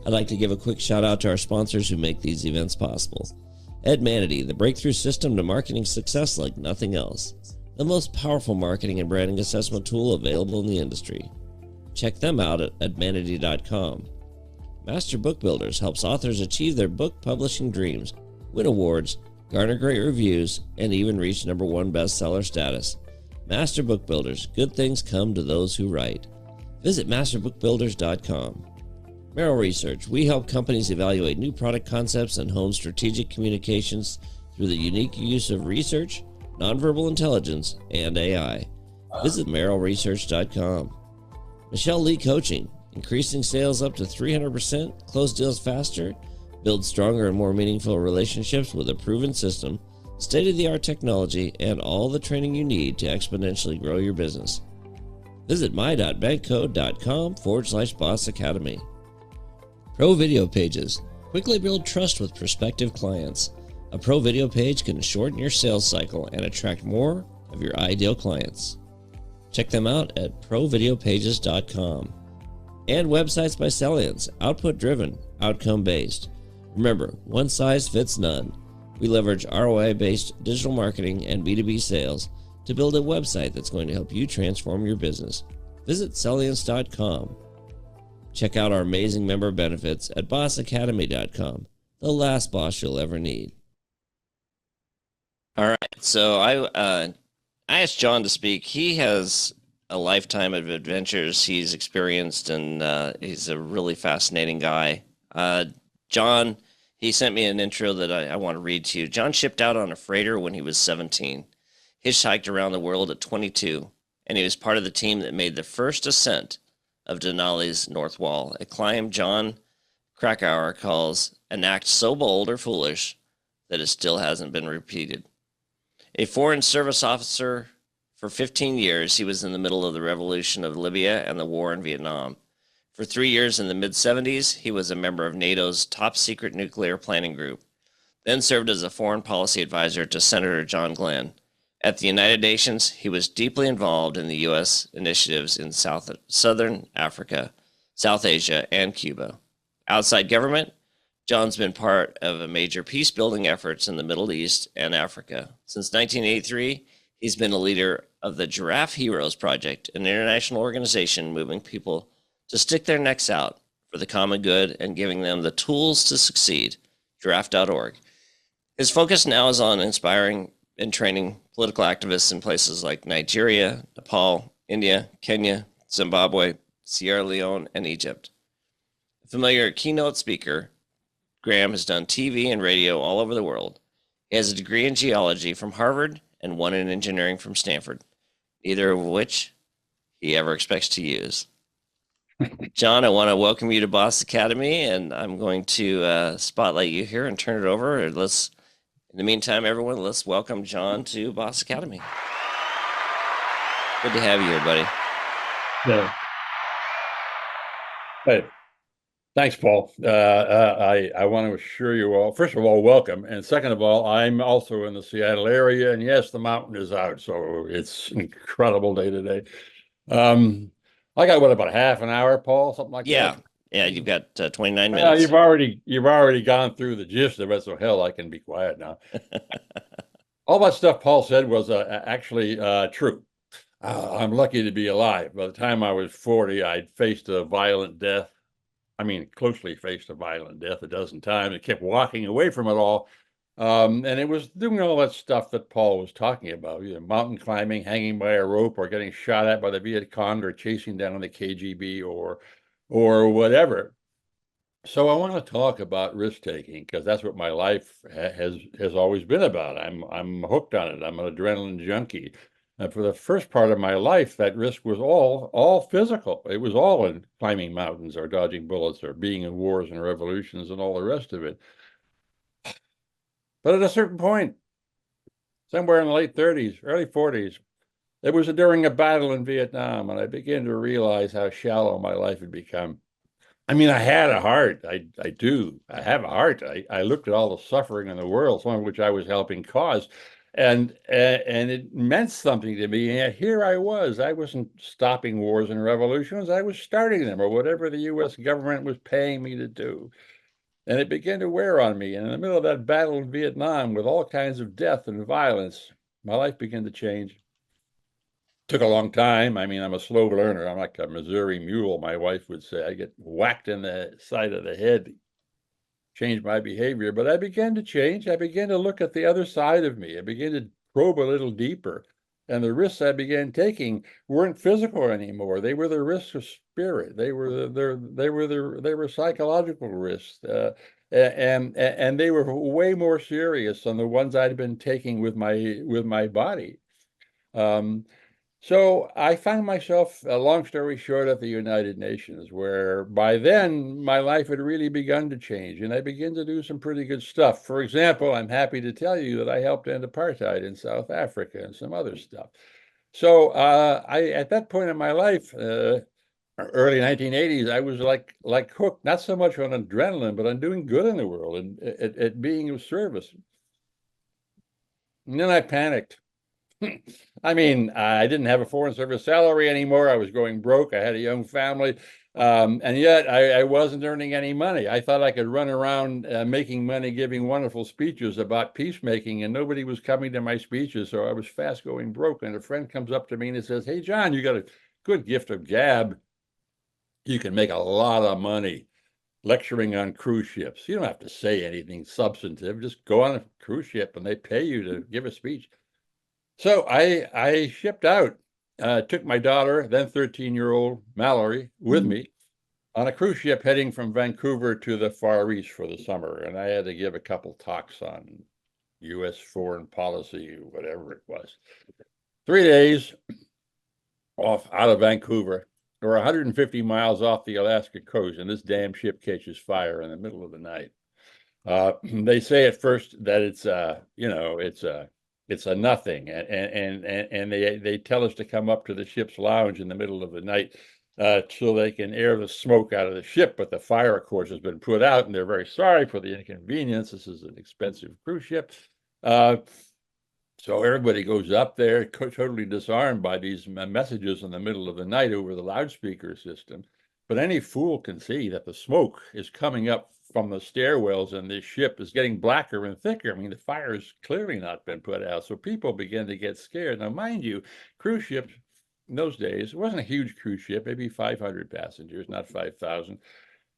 I'd like to give a quick shout out to our sponsors who make these events possible. Edmanity, the breakthrough system to marketing success like nothing else. The most powerful marketing and branding assessment tool available in the industry. Check them out at admanity.com. Master Book Builders helps authors achieve their book publishing dreams, win awards, garner great reviews, and even reach #1 bestseller status. Master Book Builders, good things come to those who write. Visit masterbookbuilders.com. Merrill Research, we help companies evaluate new product concepts and hone strategic communications through the unique use of research, nonverbal intelligence, and AI. Visit merrillresearch.com. Michelle Lee Coaching, increasing sales up to 300%, close deals faster, build stronger and more meaningful relationships with a proven system, state-of-the-art technology, and all the training you need to exponentially grow your business. Visit my.bankcode.com/Boss Academy. Pro Video Pages. Quickly build trust with prospective clients. A Pro Video Page can shorten your sales cycle and attract more of your ideal clients. Check them out at provideopages.com. And Websites by Salience. Output-driven, outcome-based. Remember, one size fits none. We leverage ROI-based digital marketing and B2B sales to build a website that's going to help you transform your business. Visit Salience.com. Check out our amazing member benefits at bossacademy.com, the last boss you'll ever need. All right, so I asked John to speak. He has a lifetime of adventures he's experienced, and he's a really fascinating guy. John, he sent me an intro that I want to read to you. John shipped out on a freighter when he was 17, hitchhiked around the world at 22, and he was part of the team that made the first ascent of Denali's North Wall, a climb John Krakauer calls an act so bold or foolish that it still hasn't been repeated. A foreign service officer for 15 years, he was in the middle of the revolution of Libya and the war in Vietnam. For 3 years in the mid-70s, he was a member of NATO's top-secret nuclear planning group, then served as a foreign policy advisor to Senator John Glenn. At the United Nations, he was deeply involved in the U.S. initiatives in Southern Africa, South Asia, and Cuba. Outside government, John's been part of a major peace-building efforts in the Middle East and Africa. Since 1983, he's been a leader of the Giraffe Heroes Project, an international organization moving people to stick their necks out for the common good and giving them the tools to succeed, giraffe.org. His focus now is on inspiring and training political activists in places like Nigeria, Nepal, India, Kenya, Zimbabwe, Sierra Leone, and Egypt. A familiar keynote speaker, Graham has done TV and radio all over the world. He has a degree in geology from Harvard and one in engineering from Stanford, neither of which he ever expects to use. John, I want to welcome you to Boss Academy, and I'm going to spotlight you here and turn it over. In the meantime, everyone, let's welcome John to Boss Academy. Good to have you here, buddy. Yeah. Hey, thanks, Paul. I want to assure you all, first of all, welcome. And second of all, I'm also in the Seattle area. And yes, the mountain is out. So it's an incredible day today. I got, about half an hour, Paul, something like that? Yeah, you've got 29 minutes. You've already gone through the gist of it, so hell, I can be quiet now. All that stuff Paul said was actually true. I'm lucky to be alive. By the time I was 40, I'd faced a violent death. I mean, closely faced a violent death a dozen times. I kept walking away from it all. And it was doing all that stuff that Paul was talking about, either mountain climbing, hanging by a rope, or getting shot at by the Viet Cong, or chasing down the KGB, or whatever. So I want to talk about risk taking, because that's what my life has always been about. I'm hooked on it. I'm an adrenaline junkie. And for the first part of my life, that risk was all physical. It was all in climbing mountains or dodging bullets or being in wars and revolutions and all the rest of it. But at a certain point, somewhere in the late 30s, early 40s, it was during a battle in Vietnam, and I began to realize how shallow my life had become. I mean, I had a heart. I do. I have a heart. I looked at all the suffering in the world, some of which I was helping cause, and it meant something to me. And yet here I was. I wasn't stopping wars and revolutions. I was starting them, or whatever the U.S. government was paying me to do. And it began to wear on me. And in the middle of that battle in Vietnam, with all kinds of death and violence, my life began to change. Took a long time. I mean, I'm a slow learner. I'm like a Missouri mule, my wife would say. I get whacked in the side of the head, change my behavior. But I began to change. I began to look at the other side of me. I began to probe a little deeper. And the risks I began taking weren't physical anymore. They were the risks of spirit. They were psychological risks. And they were way more serious than the ones I'd been taking with my body. Um, so I found myself, a long story short, at the United Nations, where by then my life had really begun to change, and I began to do some pretty good stuff. For example, I'm happy to tell you that I helped end apartheid in South Africa and some other stuff. So I, at that point in my life, early 1980s, I was like hooked, not so much on adrenaline, but on doing good in the world and at being of service. And then I panicked. I mean, I didn't have a foreign service salary anymore. I was going broke. I had a young family. And yet I wasn't earning any money. I thought I could run around making money, giving wonderful speeches about peacemaking, and nobody was coming to my speeches. So I was fast going broke. And a friend comes up to me and says, "Hey, John, you got a good gift of gab. You can make a lot of money lecturing on cruise ships. You don't have to say anything substantive. Just go on a cruise ship and they pay you to give a speech." So I shipped out, took my daughter, then 13-year-old Mallory, with me on a cruise ship heading from Vancouver to the Far East for the summer. And I had to give a couple talks on U.S. foreign policy, whatever it was. 3 days off out of Vancouver. We're 150 miles off the Alaska coast, and this damn ship catches fire in the middle of the night. They say at first that it's it's a nothing, and they tell us to come up to the ship's lounge in the middle of the night so they can air the smoke out of the ship. But the fire, of course, has been put out, and they're very sorry for the inconvenience. This is an expensive cruise ship. So everybody goes up there, totally disarmed by these messages in the middle of the night over the loudspeaker system. But any fool can see that the smoke is coming up from the stairwells, and this ship is getting blacker and thicker. I mean, the fire has clearly not been put out. So people begin to get scared. Now, mind you, cruise ships in those days, it wasn't a huge cruise ship, maybe 500 passengers, not 5,000,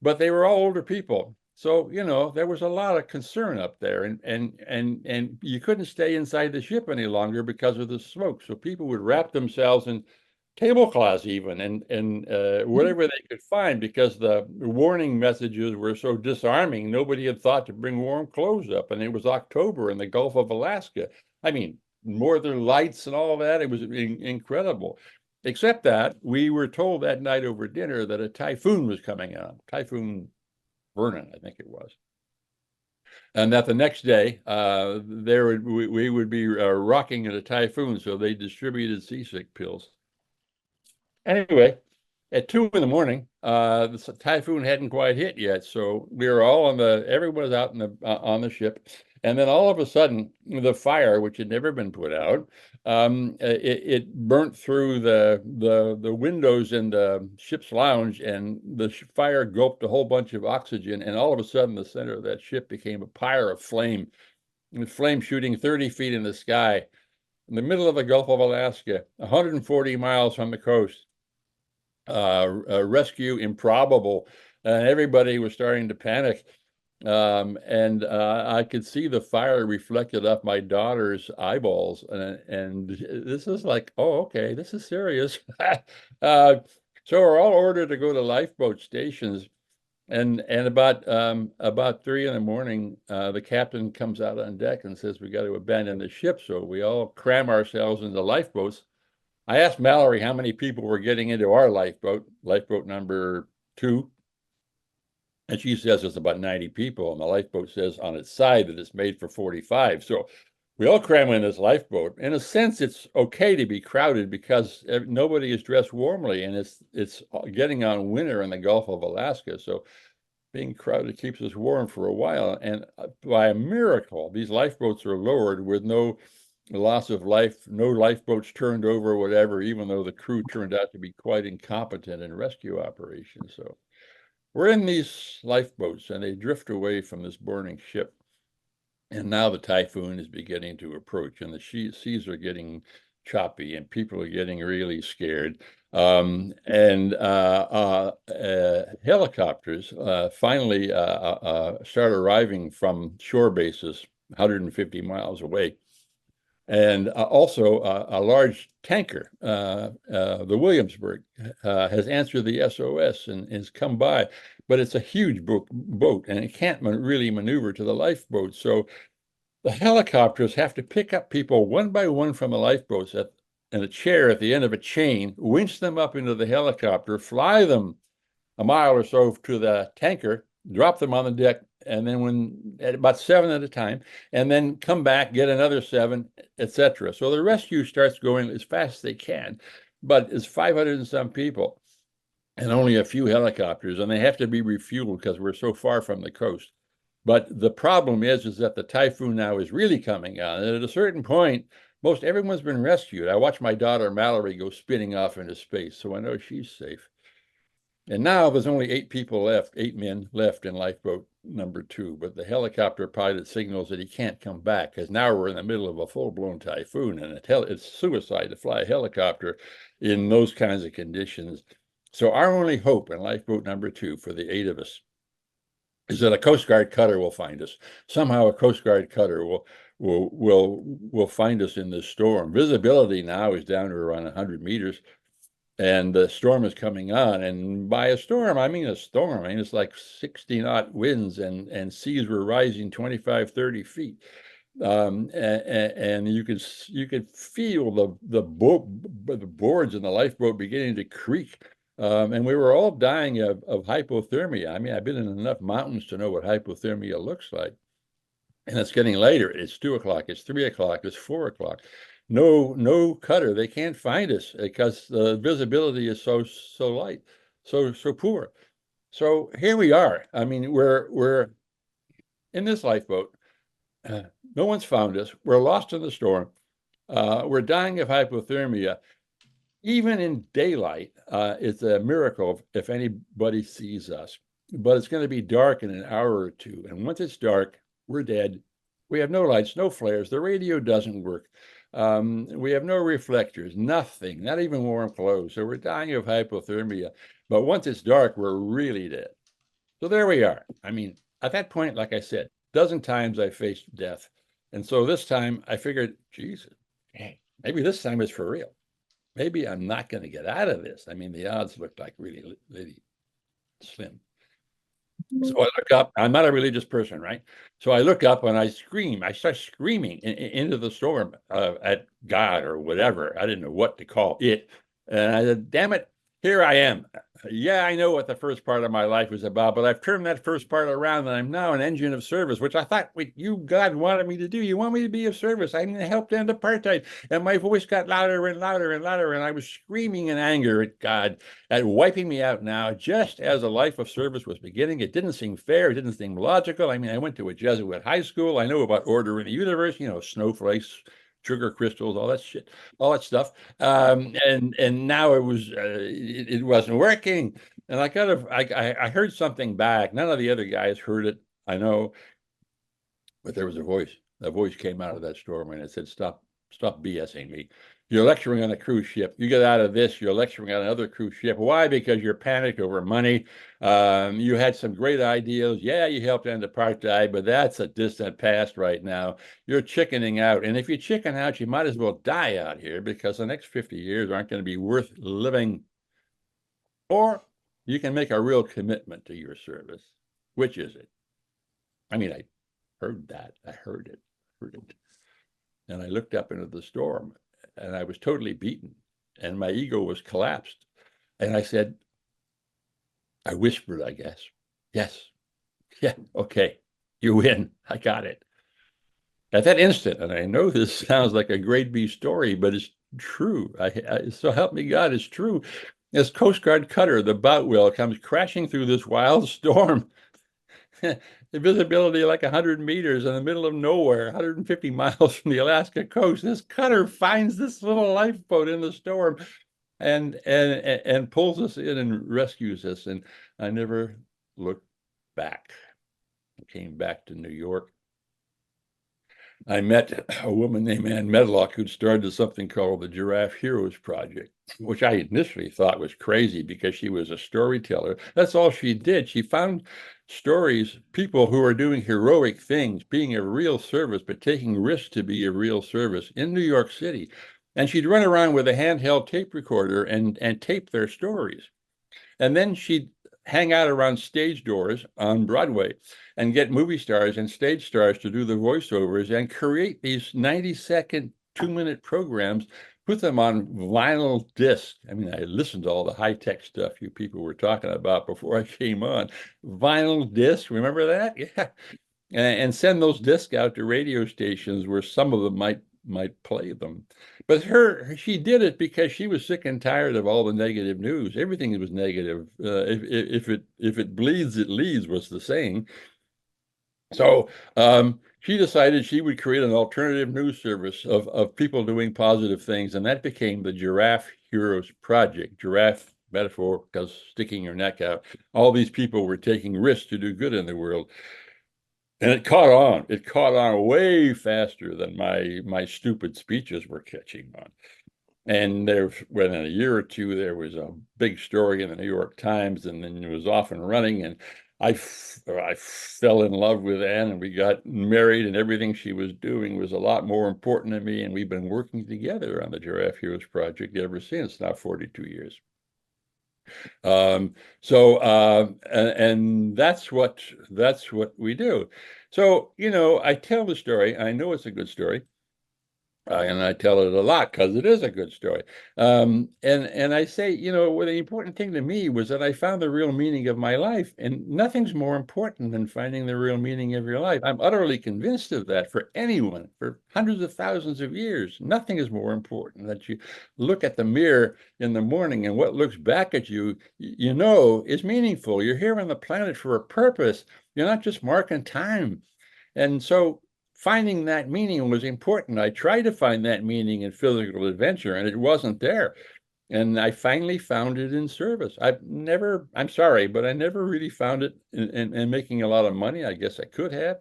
but they were all older people. So, there was a lot of concern up there, and you couldn't stay inside the ship any longer because of the smoke. So people would wrap themselves in tablecloths even and whatever they could find, because the warning messages were so disarming. Nobody had thought to bring warm clothes up, and it was October in the Gulf of Alaska. I mean, northern lights and all that. It was incredible. Except that we were told that night over dinner that a typhoon was coming on, Typhoon Vernon, I think it was. And that the next day, we would be rocking in a typhoon, so they distributed seasick pills. Anyway, at 2 in the morning, the typhoon hadn't quite hit yet, so we were all everyone was out on the ship, and then all of a sudden, the fire, which had never been put out, it burnt through the windows in the ship's lounge, and the fire gulped a whole bunch of oxygen, and all of a sudden, the center of that ship became a pyre of flame, with flame shooting 30 feet in the sky, in the middle of the Gulf of Alaska, 140 miles from the coast. Rescue improbable, and everybody was starting to panic. And I could see the fire reflected off my daughter's eyeballs, and this is like, oh, okay, this is serious. So we're all ordered to go to lifeboat stations, And about 3 in the morning, the captain comes out on deck and says we got to abandon the ship. So we all cram ourselves into lifeboats. I asked Mallory how many people were getting into our lifeboat number 2, and she says it's about 90 people, and the lifeboat says on its side that it's made for 45. So we all cram in this lifeboat. In a sense, it's okay to be crowded because nobody is dressed warmly, and it's getting on winter in the Gulf of Alaska. So being crowded keeps us warm for a while. And by a miracle, these lifeboats are lowered with no loss of life, no lifeboats turned over, whatever, even though the crew turned out to be quite incompetent in rescue operations. So we're in these lifeboats and they drift away from this burning ship. And now the typhoon is beginning to approach and the seas are getting choppy and people are getting really scared. Helicopters finally start arriving from shore bases 150 miles away. And also a large tanker, the Williamsburg, has answered the SOS and has come by, but it's a huge boat and it can't really maneuver to the lifeboat. So the helicopters have to pick up people one by one from the lifeboats and a chair at the end of a chain, winch them up into the helicopter, fly them a mile or so to the tanker, drop them on the deck, and then at about 7 at a time, and then come back, get another 7, etc. So the rescue starts going as fast as they can, but it's 500 and some people and only a few helicopters, and they have to be refueled because we're so far from the coast. But the problem is that the typhoon now is really coming on, and at a certain point, most everyone's been rescued. I watched my daughter Mallory go spinning off into space, so I know she's safe. And now there's only 8 men left in lifeboat number 2, but the helicopter pilot signals that he can't come back because now we're in the middle of a full-blown typhoon and it's suicide to fly a helicopter in those kinds of conditions. So our only hope in lifeboat number 2 for the 8 of us is that a Coast Guard cutter will find us. Somehow a Coast Guard cutter will find us in this storm. Visibility now is down to around 100 meters. And the storm is coming on. And by a storm, I mean a storm. I mean, it's like 60-knot winds and seas were rising 25, 30 feet. And you could feel the boards in the lifeboat beginning to creak. And we were all dying of hypothermia. I mean, I've been in enough mountains to know what hypothermia looks like. And it's getting later. It's 2 o'clock, it's 3 o'clock, it's 4 o'clock. No cutter. They can't find us because the visibility is so light, so poor. So here we are. I mean, we're in this lifeboat. No one's found us. We're lost in the storm. We're dying of hypothermia. Even in daylight, it's a miracle if anybody sees us. But it's going to be dark in an hour or two. And once it's dark, we're dead. We have no lights, no flares. The radio doesn't work. We have no reflectors, nothing, not even warm clothes. So we're dying of hypothermia. But once it's dark, we're really dead. So there we are. I mean, at that point, like I said, a dozen times I faced death. And so this time I figured, Jesus, hey, maybe this time it's for real. Maybe I'm not going to get out of this. I mean, the odds looked like really, really slim. So I look up. I'm not a religious person, right? So I look up and I scream. I start screaming into the storm at God or whatever. I didn't know what to call it. And I said, damn it, here I am. Yeah, I know what the first part of my life was about, but I've turned that first part around and I'm now an engine of service, which I thought you, God, wanted me to do. You want me to be of service. I'm going to help end apartheid. And my voice got louder and louder and louder. And I was screaming in anger at God at wiping me out now, just as a life of service was beginning. It didn't seem fair. It didn't seem logical. I mean, I went to a Jesuit high school. I know about order in the universe, snowflakes, sugar crystals, all that shit, all that stuff. And now it wasn't working. And I heard something back. None of the other guys heard it, I know, but there was a voice. A voice came out of that storm and it said, stop BSing me. You're lecturing on a cruise ship. You get out of this, you're lecturing on another cruise ship. Why? Because you're panicked over money. You had some great ideas. Yeah, you helped end apartheid, but that's a distant past right now. You're chickening out. And if you chicken out, you might as well die out here because the next 50 years aren't going to be worth living. Or you can make a real commitment to your service. Which is it? I mean, I heard that. I heard it. Heard it. And I looked up into the storm and I was totally beaten and my ego was collapsed. And I said, I whispered, I guess, yes, yeah, okay, you win. I got it. At that instant, and I know this sounds like a grade B story, but it's true. So help me God, it's true. This Coast Guard cutter, the Boutwell, comes crashing through this wild storm. The visibility like 100 meters in the middle of nowhere, 150 miles from the Alaska coast. This cutter finds this little lifeboat in the storm and pulls us in and rescues us. And I never looked back. I came back to New York. I met a woman named Ann Medlock who'd started something called the Giraffe Heroes Project, which I initially thought was crazy because she was a storyteller. That's all she did. She found stories, people who are doing heroic things, being a real service, but taking risks to be a real service in New York City. And she'd run around with a handheld tape recorder and tape their stories. And then she'd hang out around stage doors on Broadway and get movie stars and stage stars to do the voiceovers and create these 90-second, 2-minute programs, put them on vinyl disc. I mean, I listened to all the high-tech stuff you people were talking about before I came on. Vinyl disc, remember that? Yeah. And send those discs out to radio stations where some of them might play them. But she did it because she was sick and tired of all the negative news. Everything was negative. If it bleeds, it leads was the saying. So she decided she would create an alternative news service of people doing positive things, and that became the Giraffe Heroes Project. Giraffe metaphor because sticking your neck out. All these people were taking risks to do good in the world. And it caught on. It caught on way faster than my stupid speeches were catching on. And within a year or two, there was a big story in the New York Times, and then it was off and running. And I fell in love with Anne, and we got married, and everything she was doing was a lot more important to me. And we've been working together on the Giraffe Heroes Project ever since, now 42 years. And that's what we do. So, I tell the story. I know it's a good story. And I tell it a lot because it is a good story. And I say, what the important thing to me was that I found the real meaning of my life. And nothing's more important than finding the real meaning of your life. I'm utterly convinced of that for anyone, for hundreds of thousands of years. Nothing is more important that you look at the mirror in the morning and what looks back at you, is meaningful. You're here on the planet for a purpose. You're not just marking time. And so finding that meaning was important. I tried to find that meaning in physical adventure, and it wasn't there. And I finally found it in service. I'm sorry, but I never really found it in making a lot of money. I guess I could have,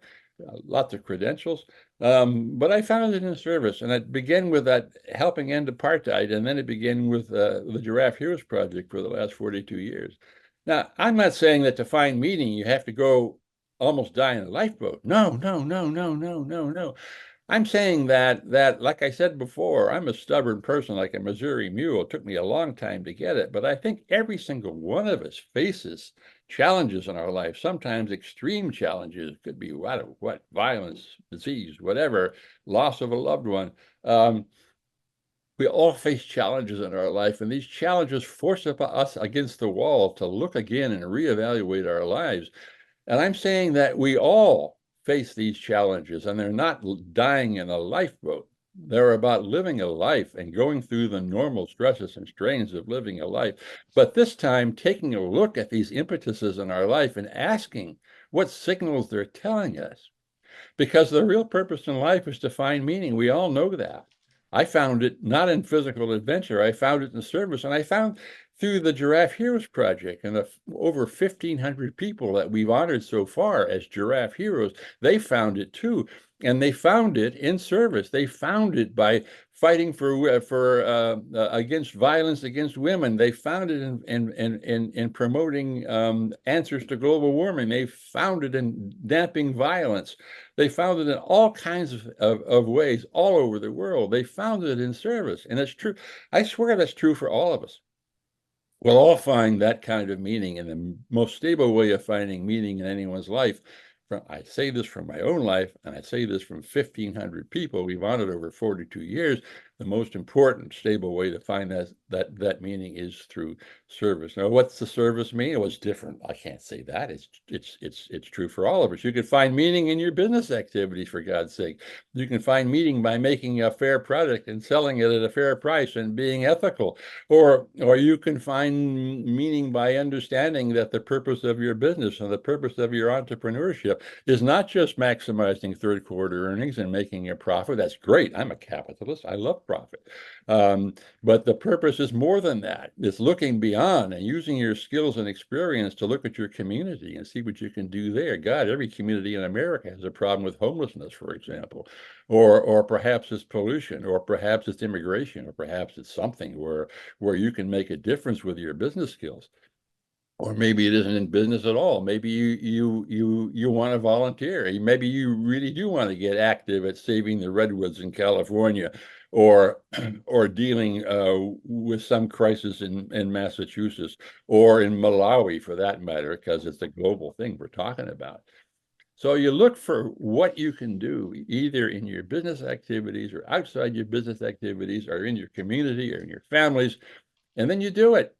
lots of credentials. But I found it in service. And it began with that helping end apartheid. And then it began with the Giraffe Heroes Project for the last 42 years. Now, I'm not saying that to find meaning, you have to go almost die in a lifeboat. No, no, no, no, no, no, no. I'm saying that like I said before, I'm a stubborn person like a Missouri mule. It took me a long time to get it, but I think every single one of us faces challenges in our life, sometimes extreme challenges. It could be what violence, disease, whatever, loss of a loved one. We all face challenges in our life, and these challenges force us against the wall to look again and reevaluate our lives. And I'm saying that we all face these challenges, and they're not dying in a lifeboat. They're about living a life and going through the normal stresses and strains of living a life. But this time, taking a look at these impetuses in our life and asking what signals they're telling us. Because the real purpose in life is to find meaning. We all know that. I found it not in physical adventure. I found it in service. And I found through the Giraffe Heroes Project and the over 1,500 people that we've honored so far as Giraffe Heroes, they found it too. And they found it in service. They found it by fighting against violence against women. They found it in promoting answers to global warming. They found it in damping violence. They found it in all kinds of ways all over the world. They found it in service. And it's true. I swear that's true for all of us. We'll all find that kind of meaning, and the most stable way of finding meaning in anyone's life. I say this from my own life, and I say this from 1,500 people we've honored over 42 years. The most important stable way to find that meaning is through service. Now, what's the service mean? It was different. I can't say that. It's true for all of us. You can find meaning in your business activities, for God's sake. You can find meaning by making a fair product and selling it at a fair price and being ethical. Or you can find meaning by understanding that the purpose of your business and the purpose of your entrepreneurship is not just maximizing third quarter earnings and making a profit. That's great. I'm a capitalist. I love profit. But the purpose is more than that. It's looking beyond and using your skills and experience to look at your community and see what you can do there. God, every community in America has a problem with homelessness, for example, or perhaps it's pollution, or perhaps it's immigration, or perhaps it's something where you can make a difference with your business skills. Or maybe it isn't in business at all. Maybe you want to volunteer. Maybe you really do want to get active at saving the redwoods in California, or or dealing with some crisis in Massachusetts, or in Malawi for that matter, because it's a global thing we're talking about. So you look for what you can do, either in your business activities or outside your business activities, or in your community or in your families, and then you do it.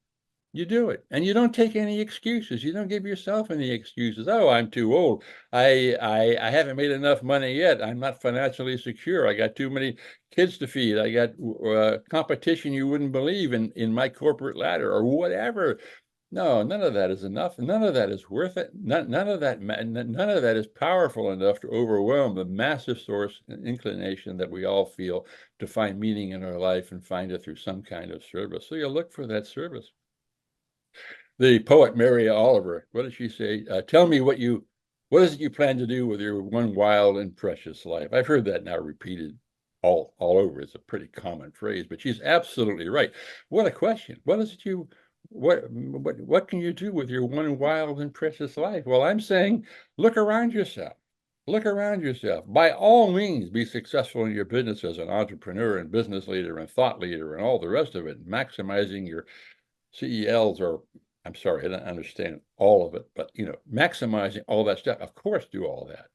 You do it, and you don't take any excuses. You don't give yourself any excuses. Oh, I'm too old. I haven't made enough money yet. I'm not financially secure. I got too many kids to feed. I got competition you wouldn't believe in my corporate ladder, or whatever. No, none of that is enough. None of that is worth it. None of that is powerful enough to overwhelm the massive source and inclination that we all feel to find meaning in our life and find it through some kind of service. So you look for that service. The poet Mary Oliver, what did she say? Tell me what is it you plan to do with your one wild and precious life? I've heard that now repeated all over. It's a pretty common phrase, but she's absolutely right. What a question. What can you do with your one wild and precious life? Well, I'm saying, look around yourself. Look around yourself. By all means, be successful in your business as an entrepreneur and business leader and thought leader and all the rest of it, maximizing your CELs, or I'm sorry, I don't understand all of it, but maximizing all that stuff. Of course, do all that.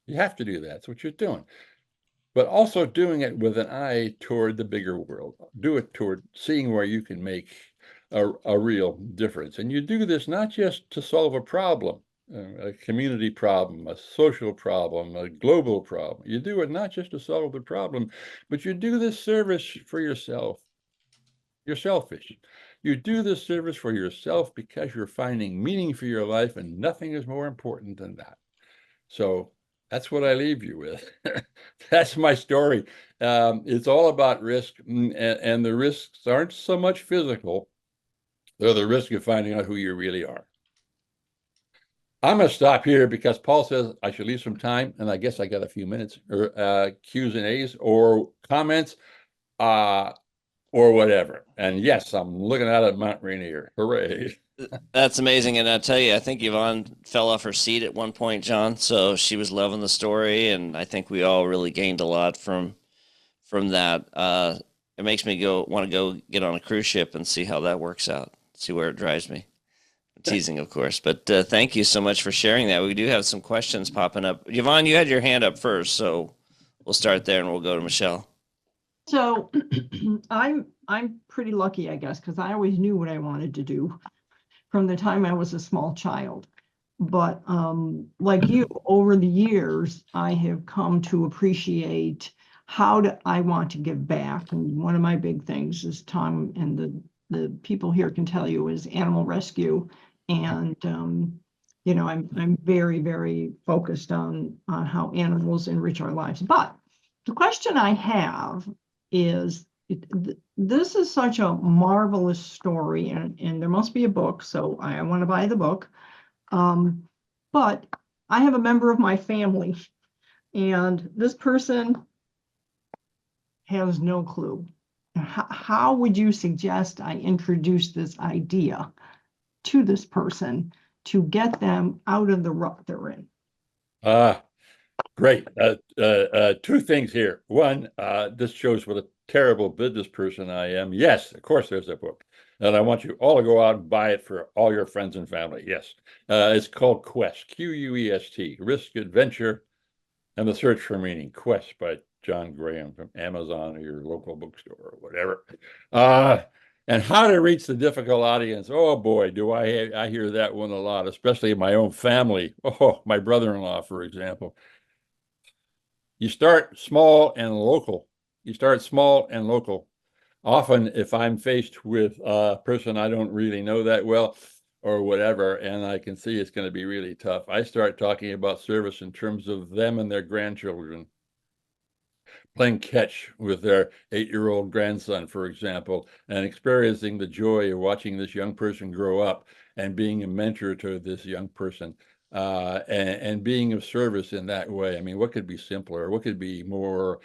You have to do that. That's what you're doing. But also doing it with an eye toward the bigger world. Do it toward seeing where you can make a real difference. And you do this not just to solve a problem, a community problem, a social problem, a global problem. You do it not just to solve the problem, but you do this service for yourself. You're selfish. You do this service for yourself because you're finding meaning for your life, and nothing is more important than that. So that's what I leave you with. That's my story. It's all about risk, and the risks aren't so much physical. They're the risk of finding out who you really are. I'm going to stop here because Paul says I should leave some time, and I guess I got a few minutes, or Q's and A's or comments. Or whatever. And yes, I'm looking out at Mount Rainier. Hooray. That's amazing. And I tell you, I think Yvonne fell off her seat at one point, John. So she was loving the story, and I think we all really gained a lot from that. It makes me want to go get on a cruise ship and see how that works out. See where it drives me. I'm teasing, of course. But thank you so much for sharing that. We do have some questions popping up. Yvonne, you had your hand up first, so we'll start there and we'll go to Michelle. So I'm pretty lucky, I guess, because I always knew what I wanted to do from the time I was a small child. But like you, over the years, I have come to appreciate how I want to give back. And one of my big things is Tom and the people here can tell you is animal rescue. And I'm very, very focused on how animals enrich our lives. But the question I have is, this is such a marvelous story, and there must be a book, so I want to buy the book. But I have a member of my family, and this person has no clue. How would you suggest I introduce this idea to this person to get them out of the rut they're in? Great. Two things here. One, this shows what a terrible business person I am. Yes, of course, there's a book. And I want you all to go out and buy it for all your friends and family. Yes. It's called Quest, Quest, Risk, Adventure, and the Search for Meaning. Quest by John Graham from Amazon or your local bookstore or whatever. And how to reach the difficult audience. Oh boy, do I hear that one a lot, especially in my own family. Oh, my brother-in-law, for example. You start small and local. You start small and local. Often, if I'm faced with a person I don't really know that well or whatever, and I can see it's going to be really tough, I start talking about service in terms of them and their grandchildren. Playing catch with their 8-year-old grandson, for example, and experiencing the joy of watching this young person grow up and being a mentor to this young person, and being of service in that way. I mean, what could be simpler? What could be more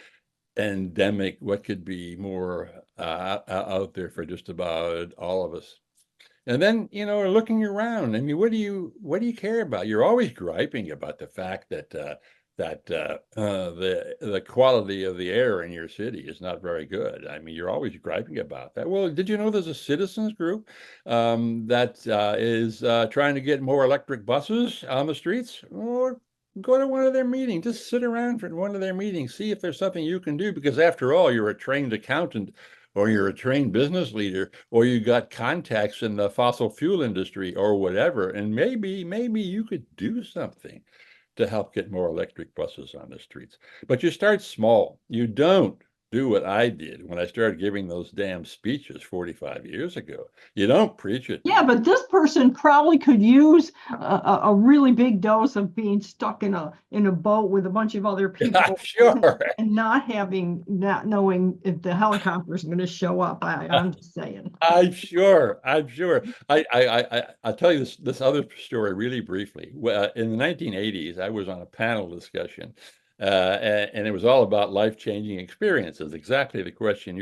endemic? What could be more out there for just about all of us? And then, looking around, I mean, what do you care about? You're always griping about the fact that the quality of the air in your city is not very good. I mean, you're always griping about that. Well, did you know there's a citizens group that is trying to get more electric buses on the streets? Or go to one of their meetings. Just sit around for one of their meetings. See if there's something you can do, because after all, you're a trained accountant, or you're a trained business leader, or you got contacts in the fossil fuel industry or whatever. And maybe you could do something to help get more electric buses on the streets. But you start small. You don't do what I did when I started giving those damn speeches 45 years ago. You don't preach it. Yeah, but this person probably could use a really big dose of being stuck in a boat with a bunch of other people. I'm sure. And not knowing if the helicopter is going to show up. I'm just saying. I'm sure. I'll tell you this other story really briefly. In the 1980s, I was on a panel discussion, and it was all about life-changing experiences. Exactly the question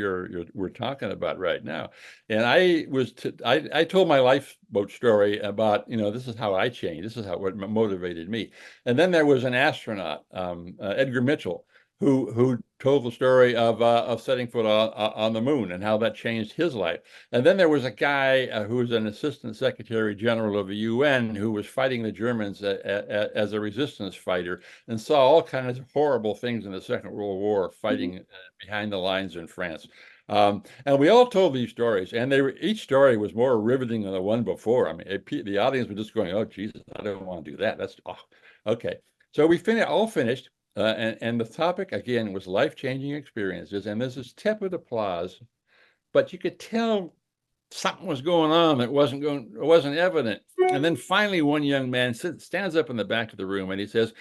we're talking about right now. And I told my lifeboat story about, this is how I changed. This is what motivated me. And then there was an astronaut, Edgar Mitchell, who told the story of setting foot on the moon and how that changed his life. And then there was a guy who was an assistant secretary general of the UN who was fighting the Germans as a resistance fighter and saw all kinds of horrible things in the Second World War, fighting behind the lines in France. And we all told these stories, and each story was more riveting than the one before. I mean, the audience was just going, "Oh, Jesus, I don't want to do that." Okay. So we all finished. And the topic, again, was life-changing experiences. And this is tepid applause, but you could tell something was going on that wasn't evident. And then finally, one young man stands up in the back of the room and he says,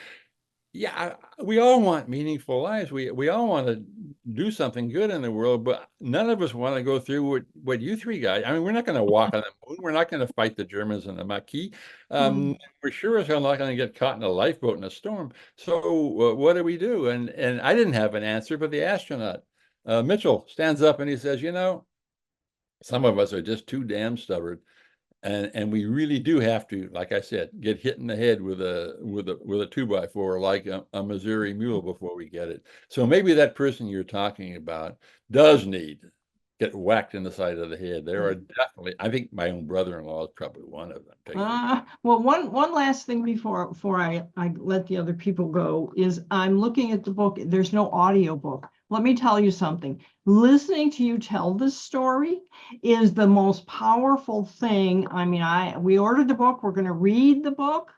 "Yeah, we all want meaningful lives. We all want to do something good in the world, but none of us want to go through what you three guys. I mean, we're not going to walk on the moon. We're not going to fight the Germans in the Maquis. We're sure as hell not going to get caught in a lifeboat in a storm. So what do we do?" And I didn't have an answer, but the astronaut, Mitchell, stands up and he says, "Some of us are just too damn stubborn. And we really do have to, like I said, get hit in the head with a 2x4 like a Missouri mule before we get it." So maybe that person you're talking about does need to get whacked in the side of the head. There are definitely, I think my own brother-in-law is probably one of them. Well, one last thing before I let the other people go is I'm looking at the book. There's no audio book. Let me tell you something. Listening to you tell this story is the most powerful thing. I mean, we ordered the book. We're going to read the book.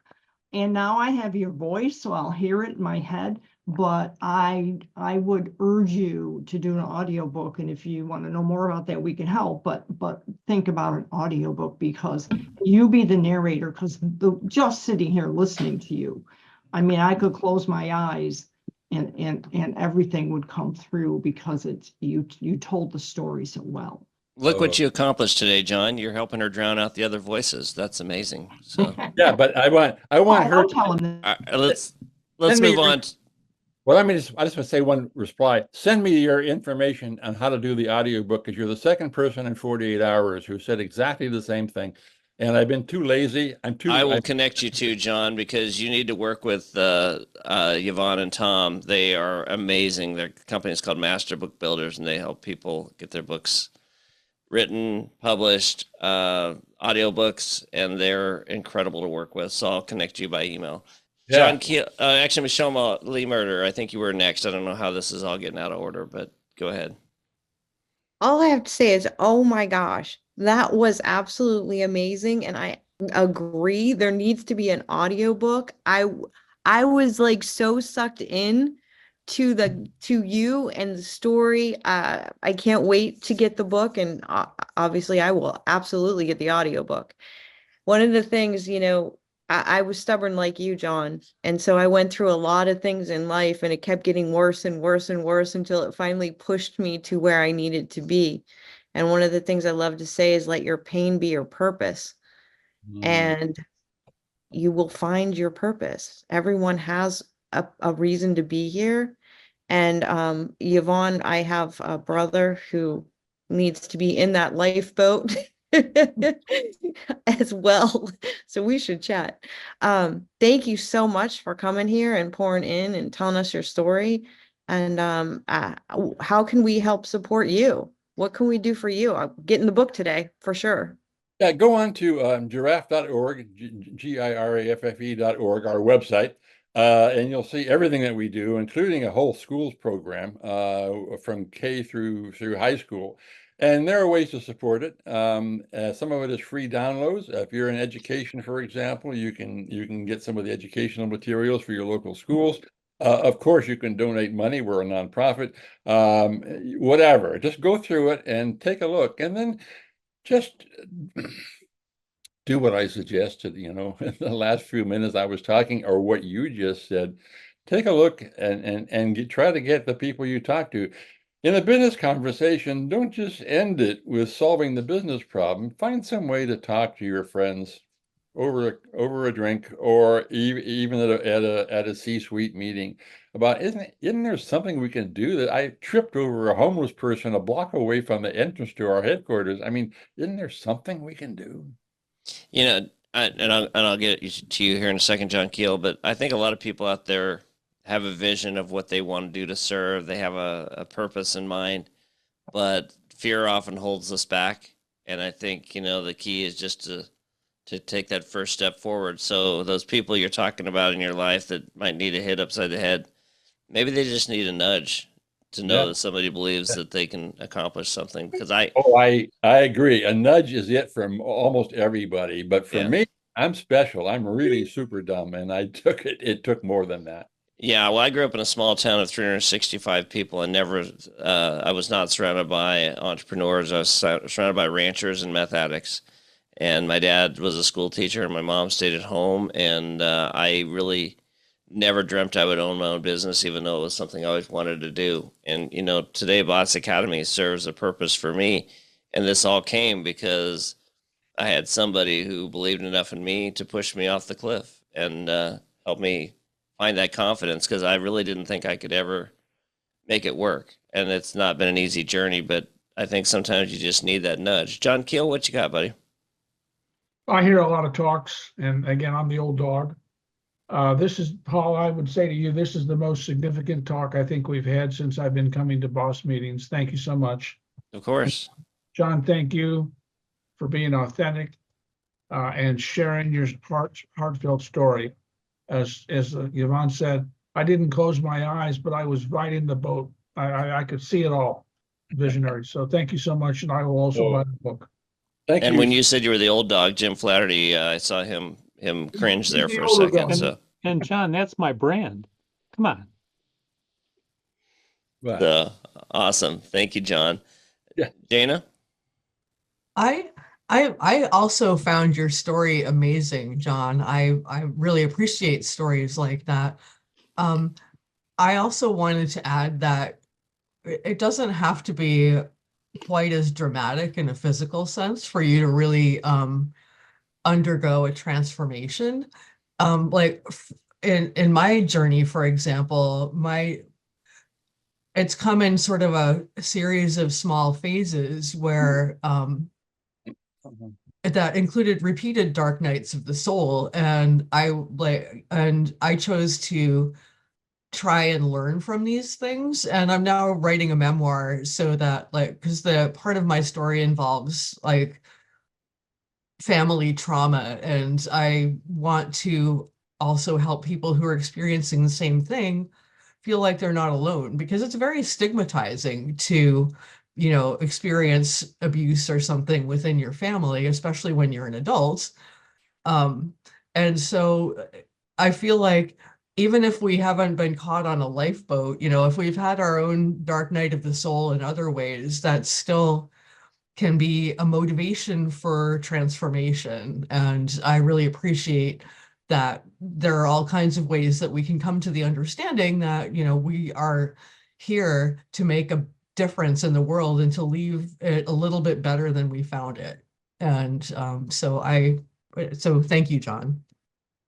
And now I have your voice, so I'll hear it in my head. But I would urge you to do an audiobook. And if you want to know more about that, we can help. But think about an audiobook, because you be the narrator, because just sitting here listening to you, I mean, I could close my eyes and everything would come through, because it's you told the story so well. Look what you accomplished today, John. You're helping her drown out the other voices. That's amazing. So yeah, but I want her. Don't tell him that. Let's move on. Well, I just want to say one reply. Send me your information on how to do the audiobook, because you're the second person in 48 hours who said exactly the same thing. And I've been too lazy. I will connect you to John, because you need to work with Yvonne and Tom. They are amazing. Their company is called Master Book Builders, and they help people get their books written, published audiobooks, and they're incredible to work with. So I'll connect you by email. Yeah. John Keel, actually, Michelle Lee Murder, I think you were next. I don't know how this is all getting out of order, but go ahead. All I have to say is, oh my gosh, that was absolutely amazing. And I agree, there needs to be an audiobook. I was like so sucked in to you and the story. I can't wait to get the book, and obviously I will absolutely get the audiobook. One of the things, I was stubborn like you, John. And so I went through a lot of things in life, and it kept getting worse and worse and worse until it finally pushed me to where I needed to be. And one of the things I love to say is, let your pain be your purpose, and you will find your purpose. Everyone has a reason to be here. And Yvonne, I have a brother who needs to be in that lifeboat as well. So we should chat. Thank you so much for coming here and pouring in and telling us your story. And how can we help support you? What can we do for you? I'm getting the book today for sure. Yeah, go on to giraffe.org, giraffe.org, our website, and you'll see everything that we do, including a whole schools program from K through high school. And there are ways to support it. Some of it is free downloads. If you're in education, for example, you can get some of the educational materials for your local schools. Of course, you can donate money. We're a nonprofit. Whatever. Just go through it and take a look, and then just do what I suggested, in the last few minutes I was talking, or what you just said. Take a look and try to get the people you talk to. In a business conversation, don't just end it with solving the business problem. Find some way to talk to your friends over a drink, or even at a C-suite meeting about, isn't there something we can do? That I tripped over a homeless person a block away from the entrance to our headquarters. I mean, isn't there something we can do? I'll get to you here in a second, John Keel, but I think a lot of people out there have a vision of what they want to do to serve. They have a purpose in mind, but fear often holds us back. And I think, the key is just to take that first step forward. So those people you're talking about in your life that might need a hit upside the head, maybe they just need a nudge to know that somebody believes that they can accomplish something. Because I agree. A nudge is it for almost everybody, but for me, I'm special. I'm really super dumb, and it took more than that. Yeah, well, I grew up in a small town of 365 people, and I was not surrounded by entrepreneurs. I was surrounded by ranchers and meth addicts. And my dad was a school teacher, and my mom stayed at home. And I really never dreamt I would own my own business, even though it was something I always wanted to do. And, today Bots Academy serves a purpose for me. And this all came because I had somebody who believed enough in me to push me off the cliff and help me find that confidence, because I really didn't think I could ever make it work. And it's not been an easy journey, but I think sometimes you just need that nudge. John Keel, what you got, buddy? I hear a lot of talks, and again, I'm the old dog. This is, Paul, I would say to you, this is the most significant talk I think we've had since I've been coming to boss meetings. Thank you so much. Of course. John, thank you for being authentic and sharing your heartfelt story. As Yvonne said, I didn't close my eyes, but I was right in the boat. I could see it all. Visionary. So thank you so much, and I will also buy the book. Thank you. And when you said you were the old dog, Jim Flaherty, I saw him cringe there for a second. So, and John, that's my brand. Come on. Wow. So, awesome. Thank you, John. Yeah. Dana? I also found your story amazing, John. I really appreciate stories like that. I also wanted to add that it doesn't have to be quite as dramatic in a physical sense for you to really undergo a transformation. Like in my journey, for example, it's come in sort of a series of small phases where that included repeated dark nights of the soul, and I chose to try and learn from these things. And I'm now writing a memoir so that, like, because the part of my story involves like family trauma, and I want to also help people who are experiencing the same thing feel like they're not alone, because it's very stigmatizing to, experience abuse or something within your family, especially when you're an adult. Um, and so I feel like even if we haven't been caught on a lifeboat, if we've had our own dark night of the soul in other ways, that still can be a motivation for transformation. And I really appreciate that there are all kinds of ways that we can come to the understanding that, we are here to make a difference in the world and to leave it a little bit better than we found it. And so thank you, John.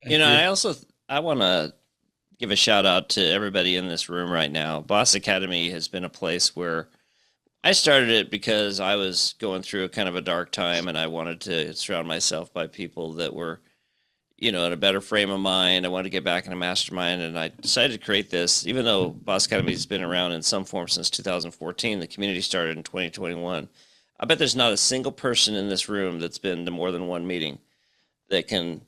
Thank you. I want to give a shout out to everybody in this room right now. Boss Academy has been a place where I started it because I was going through a kind of a dark time, and I wanted to surround myself by people that were, in a better frame of mind. I wanted to get back in a mastermind, and I decided to create this. Even though Boss Academy has been around in some form since 2014, the community started in 2021. I bet there's not a single person in this room that's been to more than one meeting that can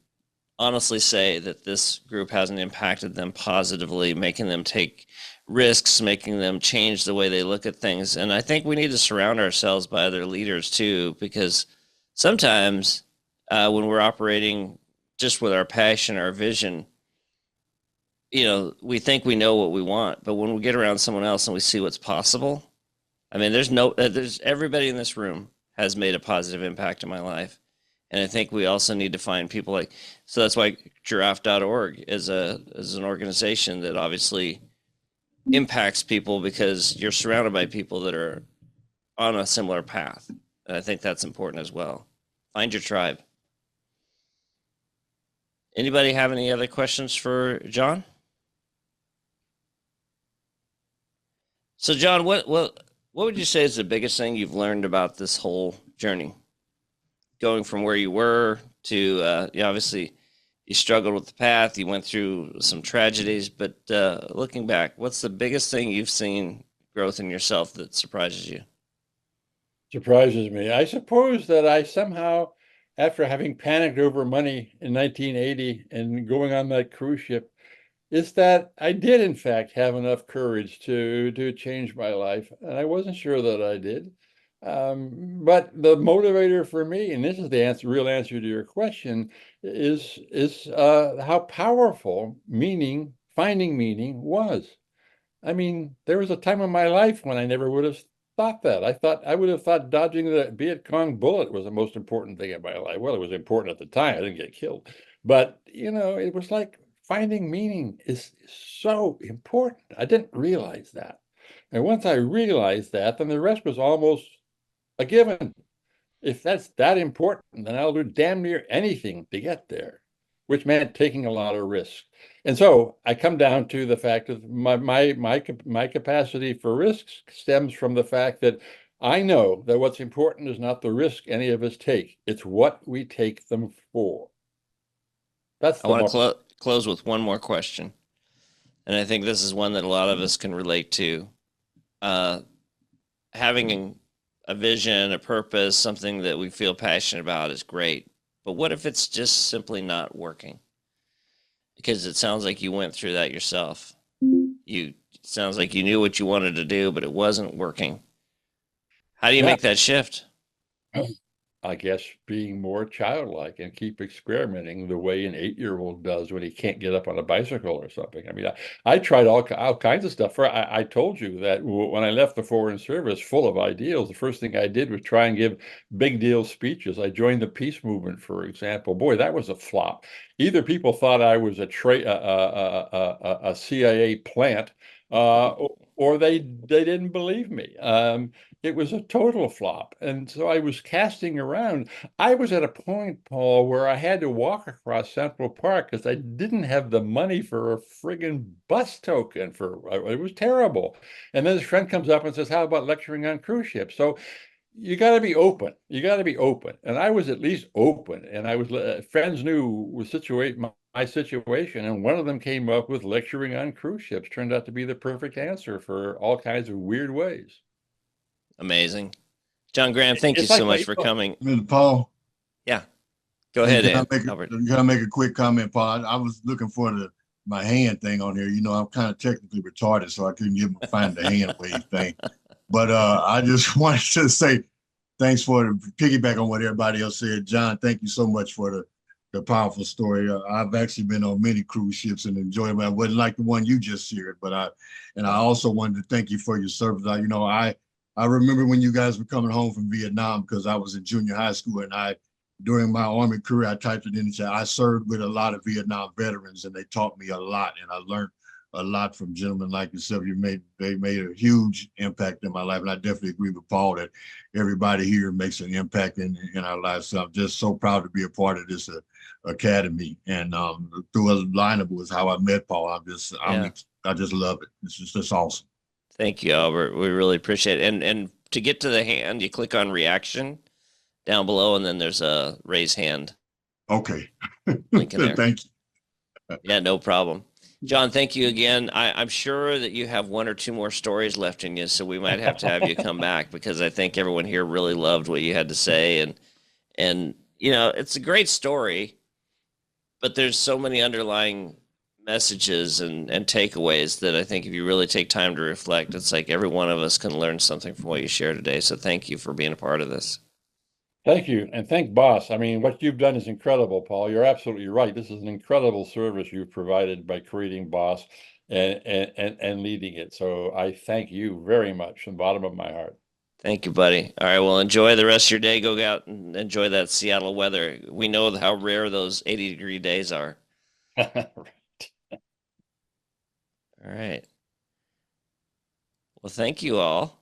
honestly say that this group hasn't impacted them positively, making them take risks, making them change the way they look at things. And I think we need to surround ourselves by other leaders too, because sometimes when we're operating just with our passion, our vision, we think we know what we want, but when we get around someone else and we see what's possible, I mean, there's everybody in this room has made a positive impact in my life. And I think we also need to find people so that's why giraffe.org is an organization that obviously impacts people, because you're surrounded by people that are on a similar path. And I think that's important as well. Find your tribe. Anybody have any other questions for John? So John, what would you say is the biggest thing you've learned about this whole journey? Going from where you were to, obviously you struggled with the path, you went through some tragedies, but looking back, what's the biggest thing you've seen growth in yourself that surprises you? Surprises me. I suppose that I somehow, after having panicked over money in 1980 and going on that cruise ship, is that I did in fact have enough courage to change my life. And I wasn't sure that I did. But the motivator for me, and this is the real answer to your question, is how powerful finding meaning was. I mean, there was a time in my life when I never would have thought that. I would have thought dodging the Viet Cong bullet was the most important thing in my life. Well, it was important at the time. I didn't get killed. But, it was like finding meaning is so important. I didn't realize that. And once I realized that, then the rest was almost a given. If that's that important, then I'll do damn near anything to get there, which meant taking a lot of risks. And so I come down to the fact that my capacity for risks stems from the fact that I know that what's important is not the risk any of us take, it's what we take them for. I want to close with one more question, and I think this is one that a lot of us can relate to. Having a vision, a purpose, something that we feel passionate about is great. But what if it's just simply not working? Because it sounds like you went through that yourself. It sounds like you knew what you wanted to do, but it wasn't working. How do you make that shift? I guess being more childlike and keep experimenting the way an 8-year-old does when he can't get up on a bicycle or something. I mean, I tried all kinds of stuff. I told you that when I left the Foreign Service full of ideals, the first thing I did was try and give big deal speeches. I joined the peace movement, for example. Boy, that was a flop. Either people thought I was a CIA plant, or they didn't believe me. It was a total flop. And so I was casting around. I was at a point, Paul, where I had to walk across Central Park because I didn't have the money for a friggin' bus token. It was terrible. And then his friend comes up and says, how about lecturing on cruise ships? So you got to be open. You got to be open. And I was at least open. And I was friends knew the situation, my situation, and one of them came up with lecturing on cruise ships. Turned out to be the perfect answer for all kinds of weird ways. Amazing. John Graham, thank you It's like so much my- for coming. Mr. Paul, Yeah. Go ahead, can I Ed, make Albert. can I make a quick comment, Paul? I was looking for my hand thing on here. You know, I'm kind of technically retarded, so I couldn't find the hand wave thing. But I just wanted to say thanks for the piggyback on what everybody else said. John, thank you so much for the powerful story. I've actually been on many cruise ships and enjoyed it. I wasn't like the one you just shared, but I also wanted to thank you for your service. I remember when you guys were coming home from Vietnam, because I was in junior high school, and during my Army career, I typed it in the chat. I served with a lot of Vietnam veterans, and they taught me a lot, and I learned a lot from gentlemen like yourself. They made a huge impact in my life, and I definitely agree with Paul that everybody here makes an impact in our lives. So I'm just so proud to be a part of this academy, and through a lineup was how I met Paul. I just love it. It's just awesome. Thank you, Albert. We really appreciate it. And to get to the hand, you click on reaction down below, and then there's a raise hand Okay. link in there. Thank you. Yeah, no problem. John, thank you again. I'm sure that you have one or two more stories left in you, so we might have to have you come back, because I think everyone here really loved what you had to say. And it's a great story, but there's so many underlying messages and takeaways that I think if you really take time to reflect, it's like every one of us can learn something from what you share today. So thank you for being a part of this. Thank you. And thank Boss. I mean, what you've done is incredible, Paul. You're absolutely right. This is an incredible service you've provided by creating Boss and leading it. So I thank you very much from the bottom of my heart. Thank you, buddy. All right, well, enjoy the rest of your day. Go out and enjoy that Seattle weather. We know how rare those 80-degree days are. Right. All right. Well, thank you all.